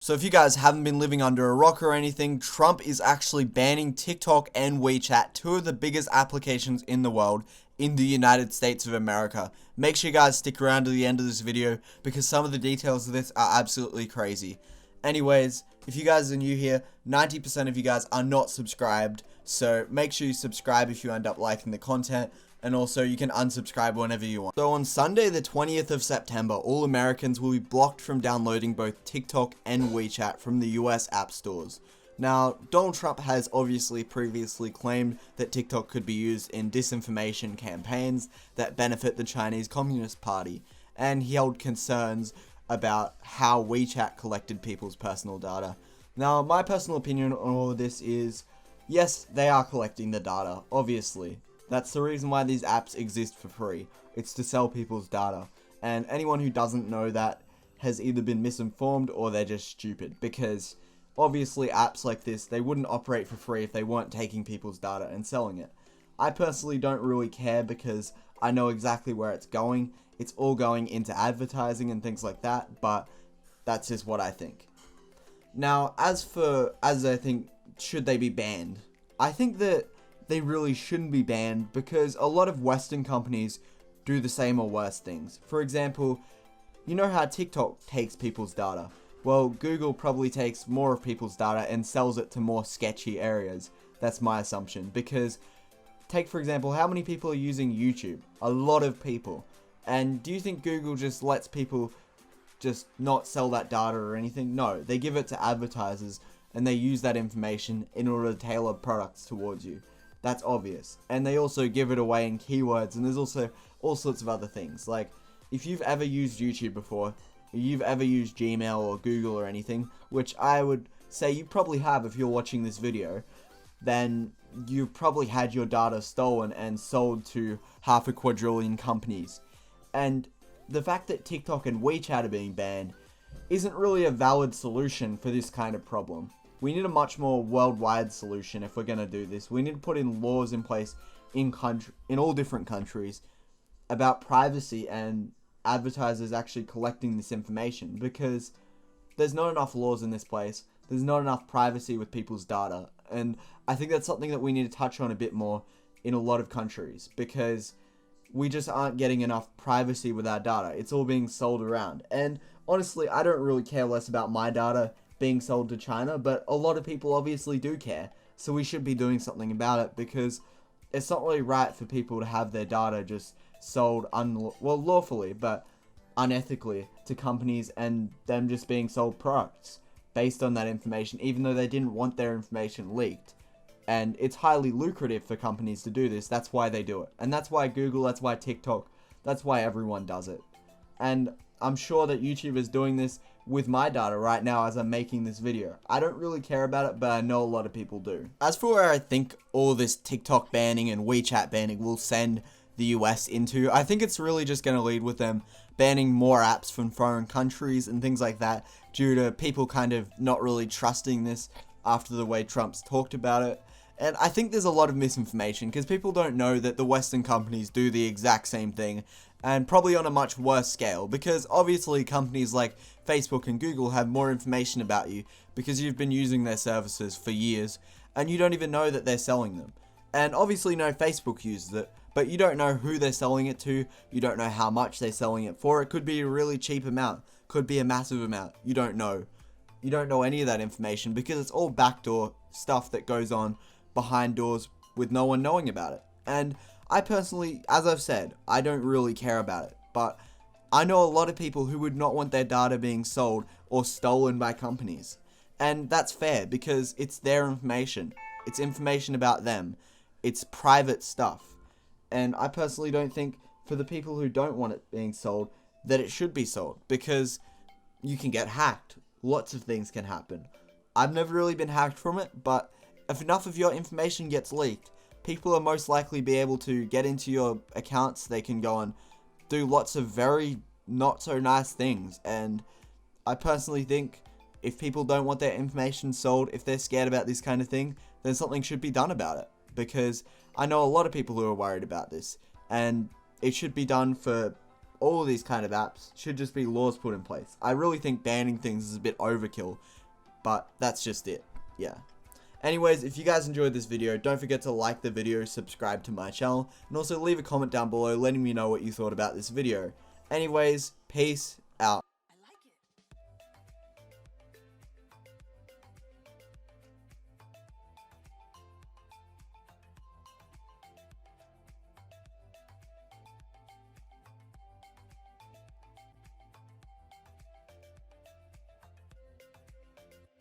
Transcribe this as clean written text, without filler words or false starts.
So if you guys haven't been living under a rock or anything, Trump is actually banning TikTok and WeChat, two of the biggest applications in the world, in the United States of America. Make sure you guys stick around to the end of this video because some of the details of this are absolutely crazy. Anyways, if you guys are new here, 90% of you guys are not subscribed, so make sure you subscribe if you end up liking the content. And also, you can unsubscribe whenever you want. So on Sunday, the 20th of September, all Americans will be blocked from downloading both TikTok and WeChat from the US app stores. Now, Donald Trump has obviously previously claimed that TikTok could be used in disinformation campaigns that benefit the Chinese Communist Party, and he held concerns about how WeChat collected people's personal data. Now, my personal opinion on all of this is, yes, they are collecting the data, obviously. That's the reason why these apps exist for free. It's to sell people's data. And anyone who doesn't know that has either been misinformed or they're just stupid. Because obviously apps like this, they wouldn't operate for free if they weren't taking people's data and selling it. I personally don't really care because I know exactly where it's going. It's all going into advertising and things like that, but that's just what I think. Now, as I think, should they be banned? I think that they really shouldn't be banned because a lot of Western companies do the same or worse things. For example, you know how TikTok takes people's data? Well, Google probably takes more of people's data and sells it to more sketchy areas. That's my assumption. Because, take for example, how many people are using YouTube? A lot of people. And do you think Google just lets people just not sell that data or anything? No, they give it to advertisers and they use that information in order to tailor products towards you. That's obvious. And they also give it away in keywords, and there's also all sorts of other things. Like, if you've ever used YouTube before, or you've ever used Gmail or Google or anything, which I would say you probably have if you're watching this video, then you've probably had your data stolen and sold to 500 billion companies. And the fact that TikTok and WeChat are being banned isn't really a valid solution for this kind of problem. We need a much more worldwide solution if we're going to do this. We need to put in laws in place in all different countries about privacy and advertisers actually collecting this information, because there's not enough laws in this place. There's not enough privacy with people's data. And I think that's something that we need to touch on a bit more in a lot of countries, because we just aren't getting enough privacy with our data. It's all being sold around. And honestly, I don't really care less about my data being sold to China, but a lot of people obviously do care. So we should be doing something about it, because it's not really right for people to have their data just sold lawfully, but unethically to companies, and them just being sold products based on that information, even though they didn't want their information leaked. And it's highly lucrative for companies to do this. That's why they do it. And that's why Google, that's why TikTok, that's why everyone does it. And I'm sure that YouTube is doing this with my data right now as I'm making this video. I don't really care about it, but I know a lot of people do. As for where I think all this TikTok banning and WeChat banning will send the US into, I think it's really just going to lead with them banning more apps from foreign countries and things like that, due to people kind of not really trusting this after the way Trump's talked about it. And I think there's a lot of misinformation because people don't know that the Western companies do the exact same thing, and probably on a much worse scale, because obviously companies like Facebook and Google have more information about you because you've been using their services for years and you don't even know that they're selling them. And obviously Facebook uses it, but you don't know who they're selling it to, you don't know how much they're selling it for. It could be a really cheap amount, could be a massive amount, you don't know. You don't know any of that information because it's all backdoor stuff that goes on behind doors with no one knowing about it. And I personally, as I've said, I don't really care about it, but I know a lot of people who would not want their data being sold or stolen by companies. And that's fair because it's their information. It's information about them. It's private stuff. And I personally don't think, for the people who don't want it being sold, that it should be sold, because you can get hacked. Lots of things can happen. I've never really been hacked from it, but if enough of your information gets leaked, people are most likely be able to get into your accounts. They can go and do lots of very not so nice things. And I personally think if people don't want their information sold, if they're scared about this kind of thing, then something should be done about it. Because I know a lot of people who are worried about this, and it should be done for all these kind of apps should just be laws put in place. I really think banning things is a bit overkill, but that's just it. Yeah. Anyways, if you guys enjoyed this video, don't forget to like the video, subscribe to my channel, and also leave a comment down below letting me know what you thought about this video. Anyways, peace out.